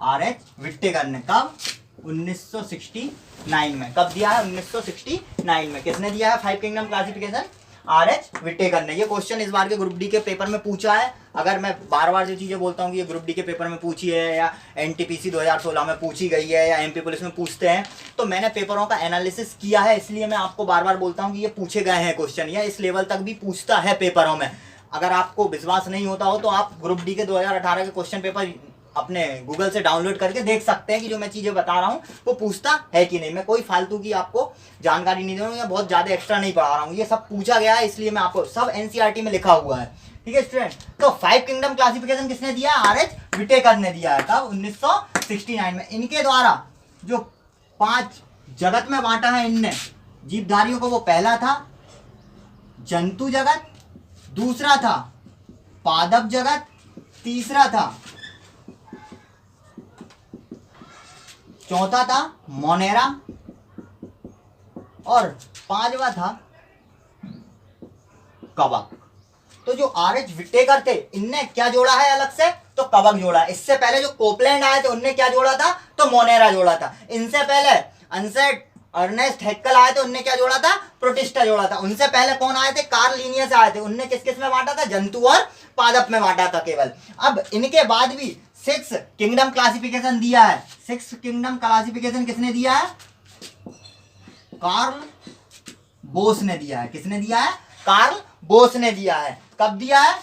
आर.एच. विट्टेकर ने। कब, 1969 में। कब दिया है, 1969 में। किसने दिया है फाइव किंगडम क्लासिफिकेशन, आर.एच. विट्टेकर ने। ये क्वेश्चन इस बार के ग्रुप डी के पेपर में पूछा है। अगर मैं बार बार जो चीजें बोलता हूँ कि ये ग्रुप डी के पेपर में पूछी है, या एनटीपीसी 2016 में पूछी गई है, या एमपी पुलिस में पूछते हैं, तो मैंने पेपरों का एनालिसिस किया है, इसलिए मैं आपको बार बार बोलता हूँ कि ये पूछे गए हैं क्वेश्चन, या इस लेवल तक भी पूछता है पेपरों में। अगर आपको विश्वास नहीं होता हो तो आप ग्रुप डी के 2018 के क्वेश्चन पेपर अपने गूगल से डाउनलोड करके देख सकते हैं कि जो मैं चीजें बता रहा हूँ वो पूछता है कि नहीं। मैं कोई फालतू की आपको जानकारी नहीं दे रहा हूँ, या बहुत ज्यादा एक्स्ट्रा नहीं पढ़ा रहा हूँ। ये सब पूछा गया है, इसलिए मैं आपको, सब एनसीईआरटी में लिखा हुआ है। ठीक है स्टूडेंट। तो फाइव किंगडम क्लासिफिकेशन किसने दिया, आर.एच. विट्टेकर ने दिया है। कब, 1969 में। इनके द्वारा जो पांच जगत में बांटा है इनने जीवधारियों को, वो पहला था जंतु जगत, दूसरा था पादप जगत, तीसरा था, चौथा था मोनेरा, और पांचवा था कवक। तो जो आर.एच. विट्टेकर थे, इनने क्या जोड़ा है अलग से, तो कवक जोड़ा है। इससे पहले जो कोपलैंड आए थे उनने क्या जोड़ा था, तो मोनेरा जोड़ा था। इनसे पहले अनसेट अर्नेस्ट हैक्कल आए थे, उनने क्या जोड़ा था, प्रोटिस्टा जोड़ा था। उनसे पहले कौन आए थे, कार्ल लीनियस आए थे, उनने किस किस में बांटा था, जंतु और पादप में बांटा था केवल। अब इनके बाद भी सिक्स किंगडम क्लासिफिकेशन दिया है। सिक्स किंगडम क्लासिफिकेशन किसने दिया है, कार्ल बोस ने दिया है। किसने दिया है, कार्ल बोस ने दिया है। कब दिया है,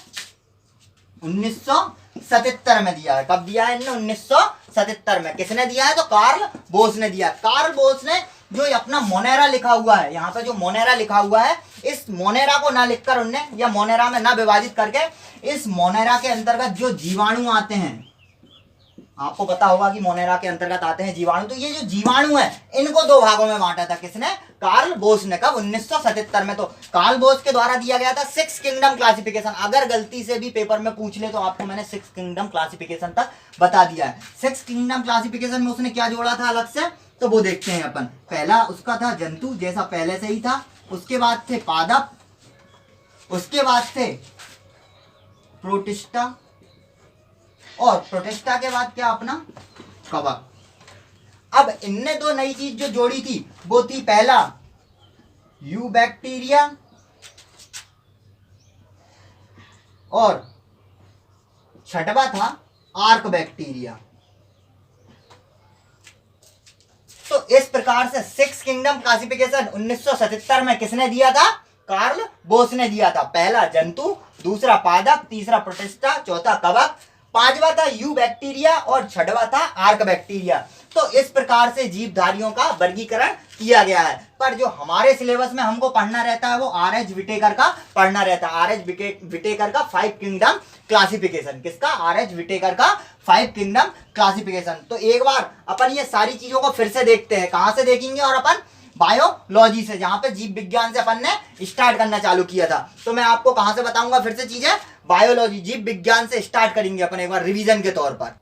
1977 में दिया है। कब दिया है इन्होंने? 1977 में। किसने दिया है? तो कार्ल बोस ने दिया। कार्ल बोस ने जो अपना मोनेरा लिखा हुआ है, यहाँ पे जो मोनेरा लिखा हुआ है, इस मोनेरा को ना लिखकर उनने, या मोनेरा में ना विभाजित करके, इस मोनेरा के अंतर्गत जो जीवाणु आते हैं, आपको पता होगा कि मोनेरा के अंतर्गत आते हैं जीवाणु, तो ये जो जीवाणु है इनको दो भागों में बांटा था। किसने? कार्ल बोस ने। कब? 1977 में। तो कार्ल बोस के द्वारा दिया गया था 6 किंगडम क्लासिफिकेशन। अगर गलती से भी पेपर में पूछ ले तो आपको मैंने 6 किंगडम क्लासिफिकेशन तक बता दिया है। 6 किंगडम क्लासिफिकेशन में उसने क्या जोड़ा था अलग से, तो वो देखते हैं अपन। पहला उसका था जंतु, जैसा पहले से ही था। उसके बाद थे पादप, उसके बाद थे प्रोटिस्टा, और प्रोटिस्टा के बाद क्या अपना कवक। अब इनने दो नई चीज जो जोड़ी थी वो थी, पहला यू बैक्टीरिया और छठवा था आर्क बैक्टीरिया। तो इस प्रकार से 6 किंगडम क्लासिफिकेशन 1977 में किसने दिया था? कार्ल बोस ने दिया था। पहला जंतु, दूसरा पादप, तीसरा प्रोटिस्टा, चौथा कवक, पांचवा था यू बैक्टीरिया और छठवा था आर्क बैक्टीरिया। तो इस प्रकार से जीवधारियों का वर्गीकरण किया गया है। पर जो हमारे सिलेबस में हमको पढ़ना रहता है वो आर.एच. विटेकर का पढ़ना रहता है। आर.एच. विटेकर का 5 किंगडम क्लासिफिकेशन। किसका? आर.एच. विटेकर का 5 किंगडम क्लासिफिकेशन। तो एक बार अपन ये सारी चीजों को फिर से देखते हैं। कहां से देखेंगे? और अपन बायोलॉजी से, जहां पे जीव विज्ञान से अपन ने स्टार्ट करना चालू किया था। तो मैं आपको कहां से बताऊंगा फिर से चीजें? बायोलॉजी, जीव विज्ञान से स्टार्ट करेंगे अपन एक बार रिवीजन के तौर पर।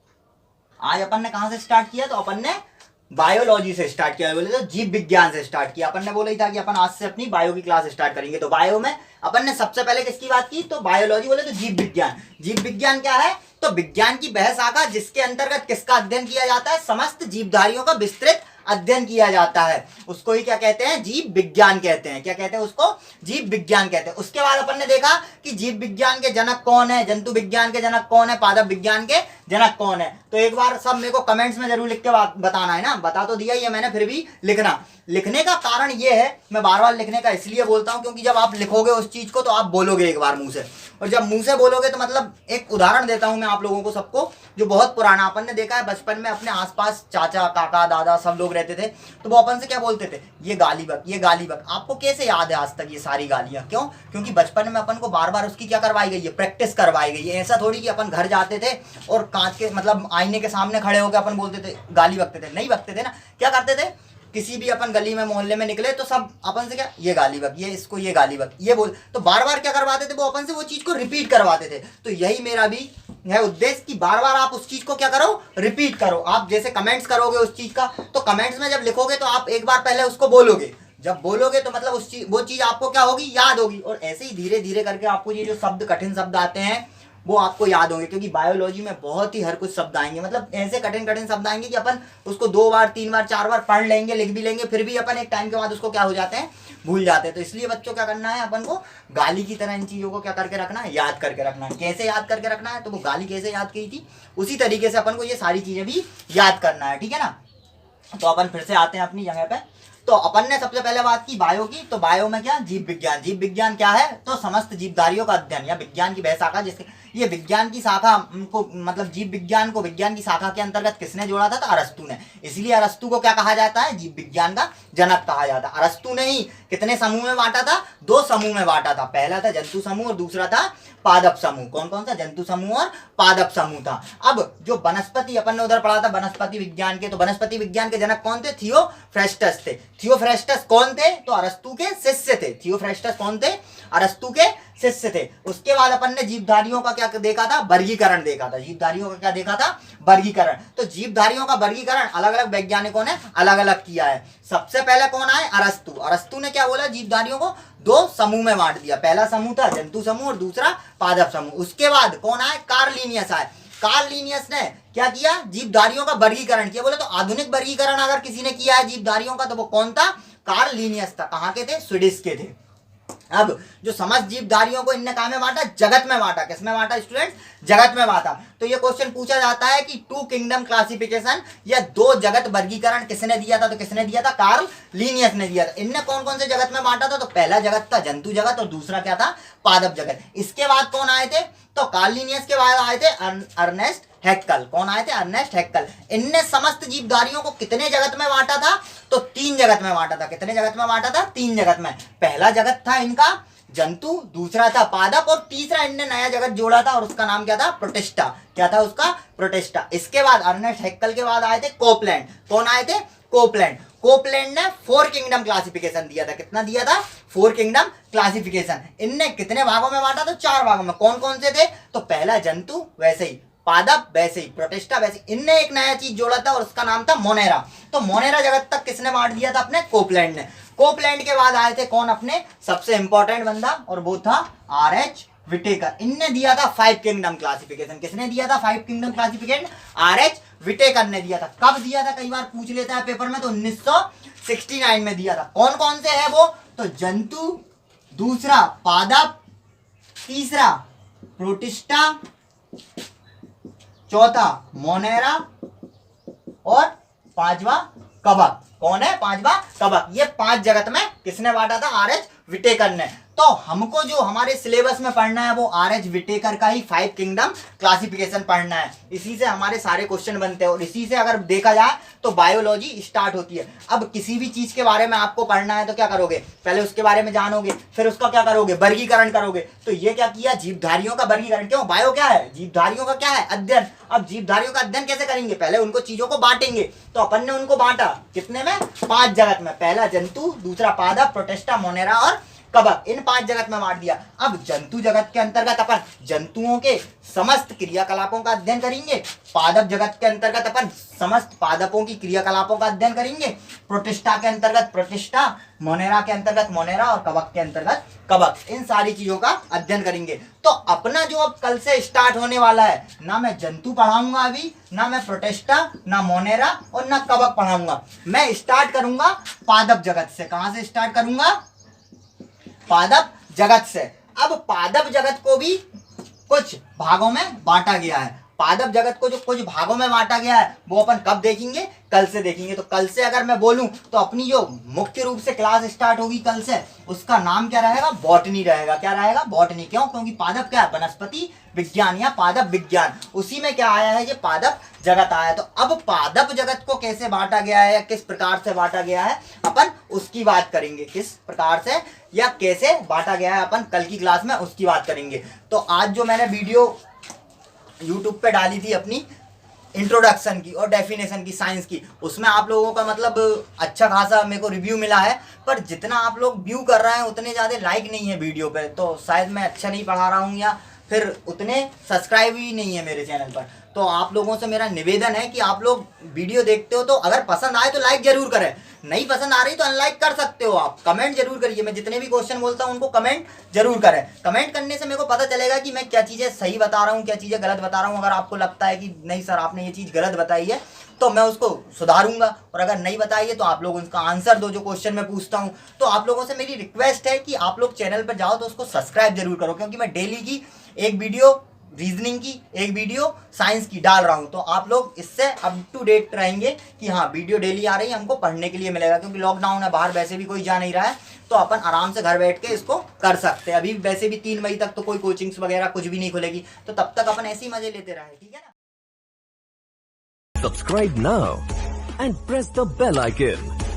आज अपन ने कहां से स्टार्ट किया? तो अपन ने बायोलॉजी से स्टार्ट किया। बोले तो जीव विज्ञान से स्टार्ट किया। अपन ने बोला ही था कि अपन आज से अपनी बायो की क्लास स्टार्ट करेंगे। तो बायो में अपन ने सबसे पहले किसकी बात की? तो बायोलॉजी। बोले तो जीव विज्ञान। जीव विज्ञान क्या है? तो विज्ञान की वह शाखा जिसके अंतर्गत किसका अध्ययन किया जाता है? समस्त जीवधारियों का विस्तृत अध्ययन किया जाता है। उसको ही क्या कहते हैं? जीव विज्ञान कहते हैं। क्या कहते हैं उसको? जीव विज्ञान कहते हैं। उसके बाद अपन ने देखा कि जीव विज्ञान के जनक कौन है, जंतु विज्ञान के जनक कौन है, पादप विज्ञान के जनक कौन है। तो एक बार सब मेरे को कमेंट्स में जरूर लिख के बताना है ना। बता तो दिया ये मैंने, फिर भी लिखना। लिखने का कारण ये है, मैं बार बार लिखने का इसलिए बोलता हूं क्योंकि जब आप लिखोगे उस चीज को तो आप बोलोगे एक बार मुंह से, और जब मुंह से बोलोगे तो मतलब एक उदाहरण देता हूं मैं आप लोगों को सबको, जो बहुत पुराना अपन ने देखा है। बचपन में अपने आसपास चाचा, काका, दादा सब लोग रहते थे, तो वो अपन से क्या बोलते थे? ये गाली बक, ये गाली बक। आपको कैसे याद है आज तक ये सारी गालियां? क्यों? क्योंकि बचपन में अपन को बार बार उसकी क्या करवाई गई है? प्रैक्टिस करवाई गई है। ऐसा थोड़ी कि अपन घर जाते थे और कांच के मतलब आईने के सामने खड़े होकर अपन बोलते थे, गाली बकते थे। नहीं बकते थे ना। क्या करते थे? किसी भी अपन गली में मोहल्ले में निकले तो सब अपन से क्या, ये गाली बक, ये इसको ये गाली बक, ये बोल, तो बार बार क्या करवाते थे? वो अपन से वो चीज को रिपीट करवाते थे। तो यही मेरा भी है उद्देश्य कि बार बार आप उस चीज को क्या करो? रिपीट करो। आप जैसे कमेंट्स करोगे उस चीज का, तो कमेंट्स में जब लिखोगे तो आप एक बार पहले उसको बोलोगे। जब बोलोगे तो मतलब वो चीज आपको क्या होगी? याद होगी। और ऐसे ही धीरे धीरे करके आपको ये जो शब्द, कठिन शब्द आते हैं वो आपको याद होंगे। क्योंकि बायोलॉजी में बहुत ही हर कुछ शब्द आएंगे, मतलब ऐसे कठिन कठिन शब्द आएंगे कि अपन उसको 2 बार 3 बार 4 बार पढ़ लेंगे, लिख भी लेंगे, फिर भी अपन एक टाइम के बाद उसको क्या हो जाते हैं? भूल जाते हैं। तो इसलिए बच्चों क्या करना है? अपन को गाली की तरह इन चीजों को क्या करके रखना है? याद करके रखना है। कैसे याद करके रखना है? तो वो गाली कैसे याद की थी उसी तरीके से अपन को ये सारी चीजें भी याद करना है। ठीक है ना। तो अपन फिर से आते हैं अपनी जगह पे। तो अपन ने सबसे पहले बात की बायो की। तो बायो में क्या? जीव विज्ञान। जीव विज्ञान क्या है? तो समस्त जीवधारियों का अध्ययन, या विज्ञान की वह शाखा जिसके, ये विज्ञान की शाखा को मतलब जीव विज्ञान को विज्ञान की शाखा के अंतर्गत किसने जोड़ा था? तो अरस्तु ने। इसलिए अरस्तु को क्या कहा जाता है? जीव विज्ञान का जनक कहा जाता है। अरस्तु ने ही कितने समूह में बांटा था? 2 समूह में बांटा था। पहला था जंतु समूह और दूसरा था पादप समूह। कौन कौन सा? जंतु समूह और पादप समूह था। अब जो वनस्पति, अपन ने उधर पढ़ा था वनस्पति विज्ञान के, तो वनस्पति विज्ञान के जनक कौन थे? थियोफ्रेस्टस थे। थियोफ्रेस्टस कौन थे? तो अरस्तु के शिष्य थे। थियोफ्रेस्टस कौन थे? अरस्तु के शिष्य थे। उसके बाद अपन ने जीवधारियों का क्या देखा था? वर्गीकरण देखा था। जीवधारियों का क्या देखा था? वर्गीकरण। तो जीवधारियों का वर्गीकरण अलग अलग वैज्ञानिकों ने अलग अलग किया है। सबसे पहले कौन आए? अरस्तु। अरस्तु ने क्या बोला? जीवधारियों को 2 समूह में बांट दिया। पहला समूह था जंतु समूह और दूसरा पादप समूह। उसके बाद कौन आए? कार्ल लिनियस आए। कार्ल लिनियस ने क्या किया? जीवधारियों का वर्गीकरण किया। बोले तो आधुनिक वर्गीकरण अगर किसी ने किया है जीवधारियों का तो वो कौन था? कार्ल लिनियस था। कहाँ के थे? स्वीडिश के थे। अब जो समस्त जीवधारियों को इनने कहाँ में बांटा? जगत में बांटा। किस में बांटा स्टूडेंट्स? जगत में बांटा। तो ये क्वेश्चन पूछा जाता है कि 2 किंगडम क्लासिफिकेशन या 2 जगत वर्गीकरण किसने दिया था? तो किसने दिया था? कार्ल लिनियस ने दिया था। इनने कौन कौन से जगत में बांटा था? तो पहला जगत था जंतु जगत और दूसरा क्या था? पादप जगत। इसके बाद कौन आए थे? तो कार्ल लिनियस के बाद आए थे अर्नेस्ट हैक्कल। कौन आए थे? अर्नेस्ट हैक्कल। इनने समस्त जीवधारियों को कितने जगत में बांटा था? तो 3 जगत में बांटा था। कितने जगत में बांटा था? 3 जगत में। पहला जगत था इनका जंतु, दूसरा था पादप और तीसरा इनने नया जगत जोड़ा था और उसका नाम क्या था? प्रोटिस्टा। क्या था उसका? प्रोटिस्टा। इसके बाद अर्नेस्ट हैक्कल के बाद आए थे कोपलैंड। कौन आए थे? कोपलैंड। कोपलैंड ने 4 किंगडम क्लासिफिकेशन दिया था। कितना दिया था? 4 किंगडम क्लासिफिकेशन। इनने कितने भागों में बांटा? तो 4 भागों में। कौन कौन से थे? तो पहला जंतु, वैसे ही पादप, वैसे ही प्रोटिस्टा, वैसे इनने एक नया चीज जोड़ा था और उसका नाम था मोनेरा। तो मोनेरा जगत तक किसने बांट दिया था? अपने कोपलैंड ने। कोपलैंड के बाद आए थे कौन? अपने सबसे इंपॉर्टेंट बंदा, और वो था R.H. विटेकर। इनने दिया था 5 किंगडम क्लासिफिकेशन। किसने दिया था 5 किंगडम क्लासिफिकेशन? R.H. विटेकर ने दिया था। कब दिया था? कई बार पूछ लेता है पेपर में। तो 1969 में दिया था। कौन कौन से है वो? तो जंतु, दूसरा पादप, तीसरा प्रोटिस्टा, चौथा मोनेरा और 5वां कवक। कौन है? 5वां कवक। ये 5 जगत में किसने बांटा था? R.H. विटेकर ने। तो हमको जो हमारे सिलेबस में पढ़ना है वो R.H. विटेकर का ही 5 किंगडम क्लासिफिकेशन पढ़ना है। इसी से हमारे सारे क्वेश्चन बनते हैं और इसी से अगर देखा जाए तो बायोलॉजी स्टार्ट होती है। अब किसी भी चीज के बारे में आपको पढ़ना है तो क्या करोगे? पहले उसके बारे में जानोगे, फिर उसका क्या करोगे? वर्गीकरण करोगे। तो ये क्या किया? जीवधारियों का वर्गीकरण। क्यों? बायो क्या है? जीवधारियों का क्या है? अध्ययन। अब जीवधारियों का अध्ययन कैसे करेंगे? पहले उनको चीजों को बांटेंगे। तो अपन ने उनको बांटा कितने में? 5 जगत में। पहला जंतु, दूसरा पादप, प्रोटिस्टा, मोनेरा और कवक। इन 5 जगत में बांट दिया। अब जंतु जगत के अंतर्गत अपन जंतुओं के समस्त क्रियाकलापों का अध्ययन करेंगे। पादप जगत के अंतर्गत अपन समस्त पादपों की क्रियाकलापों का अध्ययन करेंगे। प्रोटिस्टा के अंतर्गत प्रोटिस्टा, मोनेरा के अंतर्गत मोनेरा और कवक के अंतर्गत कवक। इन सारी चीजों का अध्ययन करेंगे। तो अपना जो अब कल से स्टार्ट होने वाला है, ना मैं जंतु पढ़ाऊंगा अभी, ना मैं प्रोटिस्टा, ना मोनेरा और ना कवक पढ़ाऊंगा। मैं स्टार्ट करूंगा पादप जगत से। कहां से स्टार्ट करूंगा? पादप जगत से। अब पादप जगत को भी कुछ भागों में बांटा गया है। पादप जगत को जो कुछ भागों में बांटा गया है वो अपन कब देखेंगे? कल से देखेंगे। तो कल से अगर मैं बोलूं तो अपनी जो मुख्य रूप से क्लास स्टार्ट होगी कल से, उसका नाम क्या रहेगा? बॉटनी रहेगा। क्या रहेगा? बॉटनी। क्यों? क्योंकि पादप क्या है? वनस्पति विज्ञान या पादप विज्ञान। उसी में क्या आया है? ये पादप जगत आया है। तो अब पादप जगत को कैसे बांटा गया है या किस प्रकार से बांटा गया है अपन उसकी बात करेंगे। किस प्रकार से या कैसे बांटा गया है अपन कल की क्लास में उसकी बात करेंगे। तो आज जो मैंने वीडियो YouTube पे डाली थी अपनी इंट्रोडक्शन की और डेफिनेशन की साइंस की, उसमें आप लोगों का मतलब अच्छा खासा मेरे को रिव्यू मिला है। पर जितना आप लोग व्यू कर रहे हैं उतने ज़्यादा लाइक नहीं है वीडियो पे। तो शायद मैं अच्छा नहीं पढ़ा रहा हूँ या फिर उतने सब्सक्राइब ही नहीं है मेरे चैनल पर। तो आप लोगों से मेरा निवेदन है कि आप लोग वीडियो देखते हो तो अगर पसंद आए तो लाइक जरूर करें, नहीं पसंद आ रही तो अनलाइक कर सकते हो। आप कमेंट जरूर करिए। मैं जितने भी क्वेश्चन बोलता हूँ उनको कमेंट जरूर करें। कमेंट करने से मेरे को पता चलेगा कि मैं क्या चीज़ें सही बता रहा हूँ, क्या चीज़ें गलत बता रहा हूँ। अगर आपको लगता है कि नहीं सर आपने ये चीज़ गलत बताई है तो मैं उसको सुधारूंगा, और अगर नहीं बताई है तो आप लोग उसका आंसर दो जो क्वेश्चन मैं पूछता हूँ। तो आप लोगों से मेरी रिक्वेस्ट है कि आप लोग चैनल पर जाओ तो उसको सब्सक्राइब जरूर करो, क्योंकि मैं डेली की एक वीडियो रीजनिंग की, एक वीडियो साइंस की डाल रहा हूं। तो आप लोग इससे अप टू डेट रहेंगे कि हाँ वीडियो डेली आ रही है, हमको पढ़ने के लिए मिलेगा। क्योंकि लॉकडाउन है, बाहर वैसे भी कोई जा नहीं रहा है, तो अपन आराम से घर बैठ के इसको कर सकते हैं। अभी वैसे भी 3 मई तक तो कोई कोचिंग्स वगैरह कुछ भी नहीं खुलेगी, तो तब तक अपन ऐसे ही मजे लेते रहे। ठीक है ना? Subscribe now and press the bell icon.